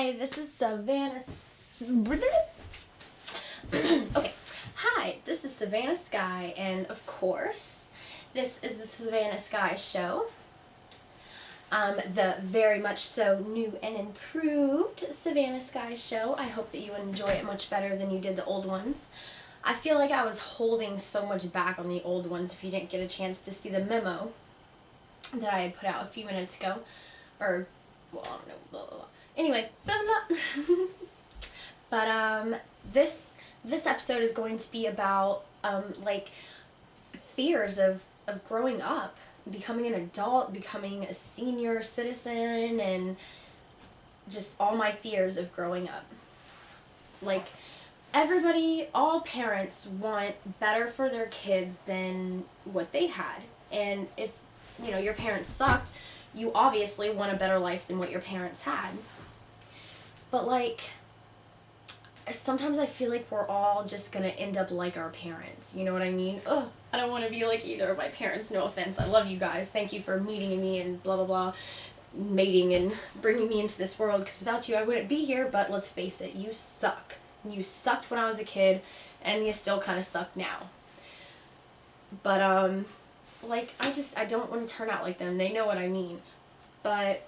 Hi, this is Savannah. Okay. Hi, this is Savannah Sky, and of course, this is the Savannah Sky Show. The very much so new and improved Savannah Sky Show. I hope that you enjoy it much better than you did the old ones. I feel like I was holding so much back on the old ones if you didn't get a chance to see the memo that I had put out a few minutes ago. Or, well, I don't know, blah, blah, blah. Anyway, blah, blah. But, this episode is going to be about, like, fears of growing up, becoming an adult, becoming a senior citizen, and just all my fears of growing up. Like, everybody, all parents want better for their kids than what they had. And if, you know, your parents sucked, you obviously want a better life than what your parents had. But, like, sometimes I feel like we're all just gonna end up like our parents. You know what I mean? Ugh, I don't want to be like either of my parents. No offense. I love you guys. Thank you for meeting me and blah, blah, blah. Mating and bringing me into this world, because without you I wouldn't be here. But let's face it, you suck. You sucked when I was a kid, and you still kind of suck now. But, like, I don't want to turn out like them. They know what I mean. But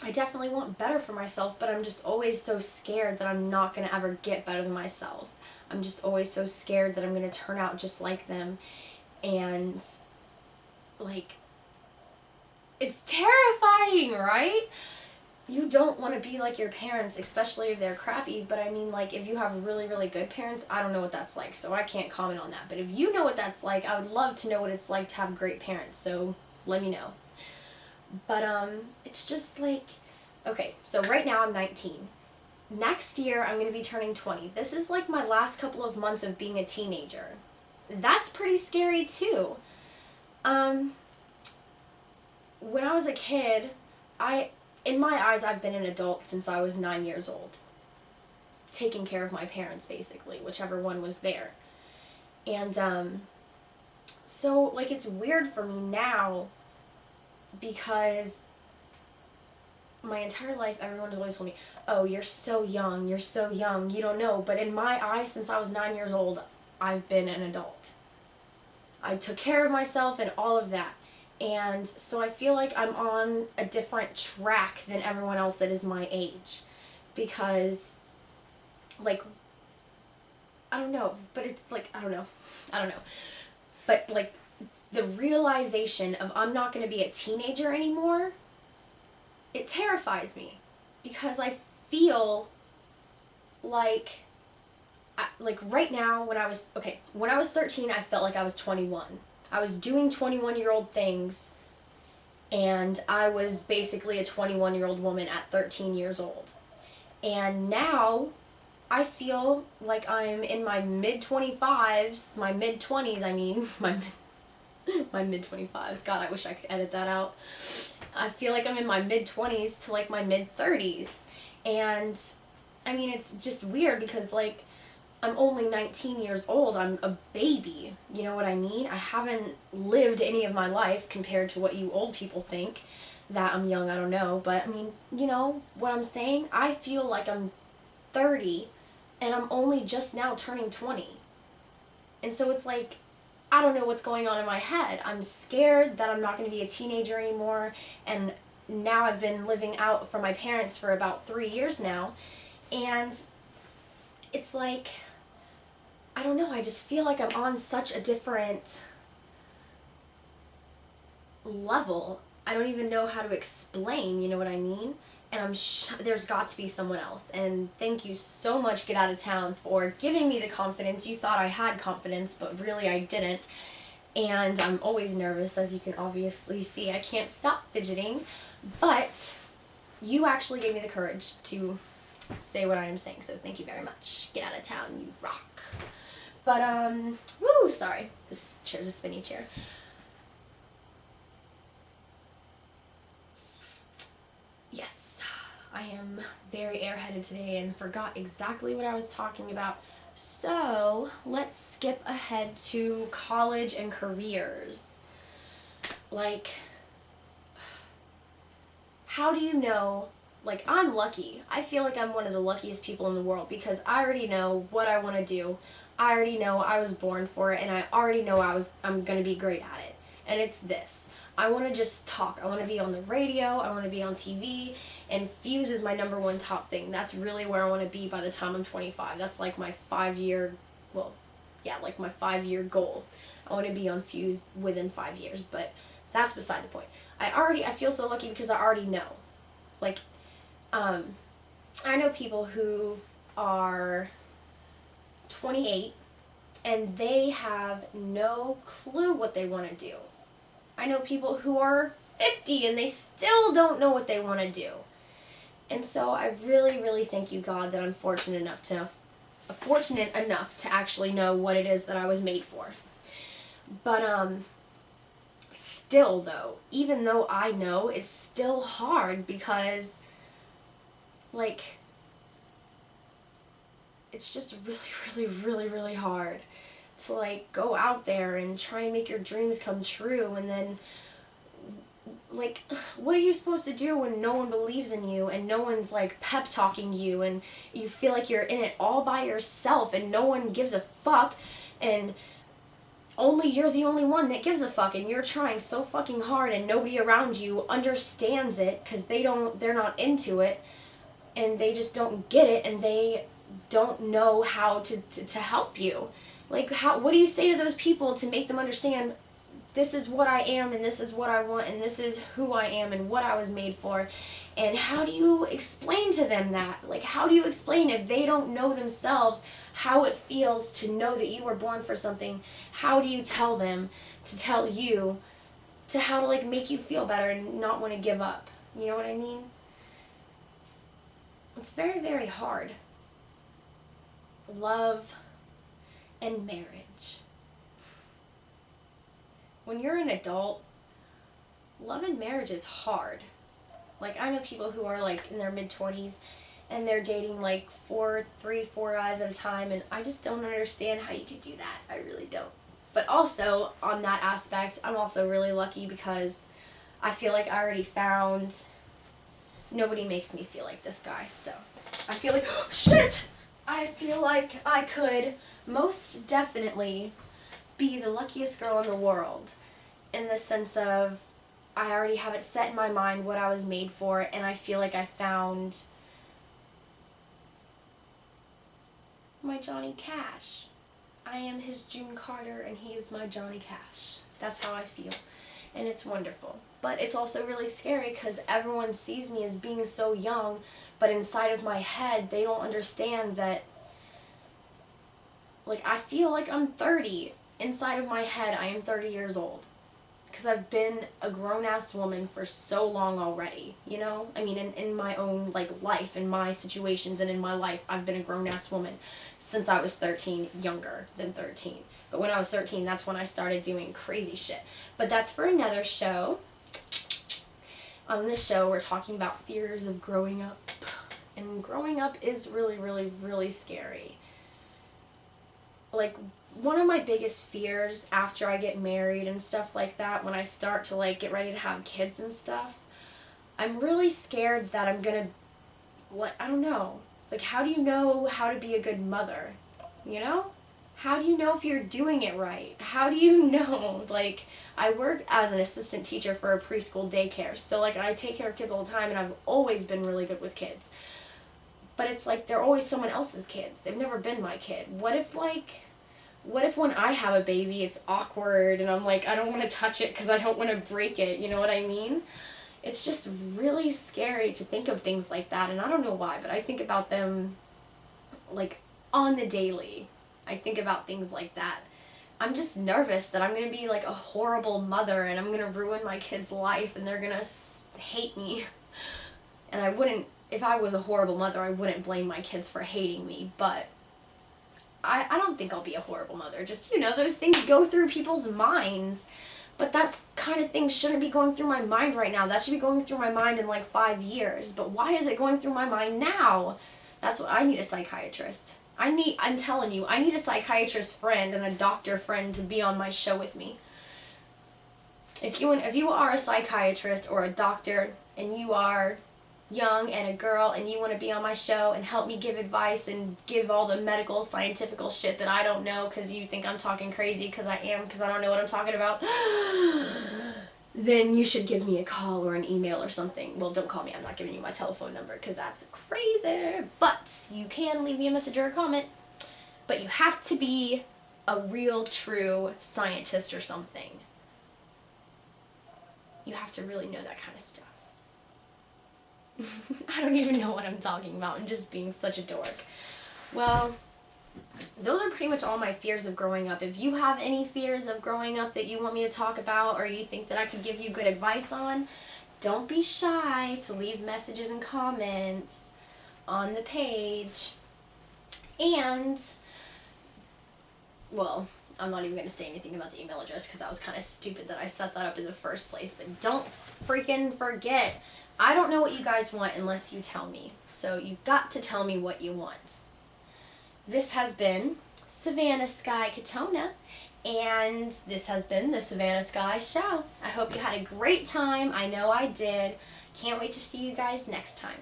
I definitely want better for myself, but I'm just always so scared that I'm not going to ever get better than myself. I'm just always so scared that I'm going to turn out just like them. And, like, it's terrifying, right? You don't want to be like your parents, especially if they're crappy, but I mean, like, if you have really, really good parents, I don't know what that's like, so I can't comment on that. But if you know what that's like, I would love to know what it's like to have great parents, so let me know. But, it's just like, okay, so right now I'm 19. Next year I'm going to be turning 20. This is like my last couple of months of being a teenager. That's pretty scary too. When I was a kid, in my eyes, I've been an adult since I was 9 years old. Taking care of my parents, basically, whichever one was there. And, so, like, it's weird for me now because my entire life, everyone's always told me, oh, you're so young, you don't know. But in my eyes, since I was 9 years old, I've been an adult. I took care of myself and all of that. And so I feel like I'm on a different track than everyone else that is my age. Because, like, I don't know, but it's like, I don't know. But, like, the realization of I'm not going to be a teenager anymore, it terrifies me. Because I feel like, right now, when I was 13, I felt like I was 21. I was doing 21-year-old things, and I was basically a 21-year-old woman at 13 years old. And now, I feel like I'm in my mid-25s, my mid-20s, I mean, my mid-25s. God, I wish I could edit that out. I feel like I'm in my mid-20s to, like, my mid-30s. And, I mean, it's just weird because, like, I'm only 19 years old. I'm a baby. You know what I mean? I haven't lived any of my life compared to what you old people think. That I'm young, I don't know. But, I mean, you know what I'm saying? I feel like I'm 30, and I'm only just now turning 20. And so it's like, I don't know what's going on in my head. I'm scared that I'm not going to be a teenager anymore. And now I've been living out from my parents for about 3 years now. And it's like, I don't know, I just feel like I'm on such a different level. I don't even know how to explain, you know what I mean? And there's got to be someone else. And thank you so much, Get Out of Town, for giving me the confidence. You thought I had confidence, but really I didn't. And I'm always nervous, as you can obviously see. I can't stop fidgeting. But you actually gave me the courage to say what I am saying, so thank you very much. Get Out of Town, you rock. But, woo, sorry. This chair's a spinny chair. Yes, I am very airheaded today and forgot exactly what I was talking about. So, let's skip ahead to college and careers. Like, how do you know, like, I'm lucky. I feel like I'm one of the luckiest people in the world because I already know what I want to do. I already know I was born for it, and I already know I'm going to be great at it. And it's this. I want to just talk. I want to be on the radio. I want to be on TV. And Fuse is my number one top thing. That's really where I want to be by the time I'm 25. That's like my 5-year, well, yeah, like my 5-year goal. I want to be on Fuse within 5 years, but that's beside the point. I feel so lucky because I already know. Like, I know people who are 28 and they have no clue what they want to do. I know people who are 50 and they still don't know what they want to do. And so I really, really thank you, God, that I'm fortunate enough to actually know what it is that I was made for. But still though, even though I know, it's still hard because, like, it's just really, really, really, really hard to, like, go out there and try and make your dreams come true, and then, like, what are you supposed to do when no one believes in you and no one's, like, pep talking you and you feel like you're in it all by yourself and no one gives a fuck and only you're the only one that gives a fuck, and you're trying so fucking hard and nobody around you understands it because they're not into it and they just don't get it and they don't know how to help you. Like, what do you say to those people to make them understand this is what I am and this is what I want and this is who I am and what I was made for? And how do you explain to them that? Like, how do you explain if they don't know themselves how it feels to know that you were born for something? How do you tell them to tell you to how to, like, make you feel better and not want to give up? You know what I mean? It's very, very hard. Love and marriage. When you're an adult, love and marriage is hard. Like, I know people who are, like, in their mid-20s and they're dating, like, 4 guys at a time, and I just don't understand how you could do that. I really don't. But also, on that aspect, I'm also really lucky because I feel like I already found, nobody makes me feel like this guy, so I feel like, oh, shit! I feel like I could most definitely be the luckiest girl in the world, in the sense of I already have it set in my mind what I was made for, and I feel like I found my Johnny Cash. I am his June Carter and he is my Johnny Cash. That's how I feel, and it's wonderful. But it's also really scary because everyone sees me as being so young, but inside of my head they don't understand that, like, I feel like I'm 30. Inside of my head I am 30 years old because I've been a grown-ass woman for so long already, you know? I mean, in my own, like, life, in my situations and in my life, I've been a grown-ass woman since I was 13, younger than 13. But when I was 13, that's when I started doing crazy shit. But that's for another show. On this show, we're talking about fears of growing up. And growing up is really, really, really scary. Like, one of my biggest fears after I get married and stuff like that, when I start to, like, get ready to have kids and stuff, I'm really scared that I'm gonna, what, I don't know. Like, how do you know how to be a good mother? You know? How do you know if you're doing it right? How do you know? Like, I work as an assistant teacher for a preschool daycare, so, like, I take care of kids all the time, and I've always been really good with kids. But it's like, they're always someone else's kids. They've never been my kid. What if when I have a baby, it's awkward, and I'm like, I don't want to touch it because I don't want to break it, you know what I mean? It's just really scary to think of things like that, and I don't know why, but I think about them, like, on the daily. I think about things like that. I'm just nervous that I'm going to be, like, a horrible mother, and I'm going to ruin my kid's life, and they're going to hate me. And I wouldn't, if I was a horrible mother, I wouldn't blame my kids for hating me, but I don't think I'll be a horrible mother. Just, you know, those things go through people's minds, but that kind of thing shouldn't be going through my mind right now. That should be going through my mind in, like, 5 years, but why is it going through my mind now? That's what I need, a psychiatrist. I'm telling you, I need a psychiatrist friend and a doctor friend to be on my show with me. If you are a psychiatrist or a doctor and you are young and a girl and you want to be on my show and help me give advice and give all the medical, scientific shit that I don't know because you think I'm talking crazy because I am, because I don't know what I'm talking about, then you should give me a call or an email or something. Well, don't call me. I'm not giving you my telephone number because that's crazy. But you can leave me a message or a comment. But you have to be a real, true scientist or something. You have to really know that kind of stuff. I don't even know what I'm talking about. I'm just being such a dork. Well, those are pretty much all my fears of growing up. If you have any fears of growing up that you want me to talk about or you think that I could give you good advice on, don't be shy to leave messages and comments on the page. And, well, I'm not even going to say anything about the email address because that was kind of stupid that I set that up in the first place. But don't freaking forget. I don't know what you guys want unless you tell me. So you've got to tell me what you want. This has been Savannah Sky Katona, and this has been the Savannah Sky Show. I hope you had a great time. I know I did. Can't wait to see you guys next time.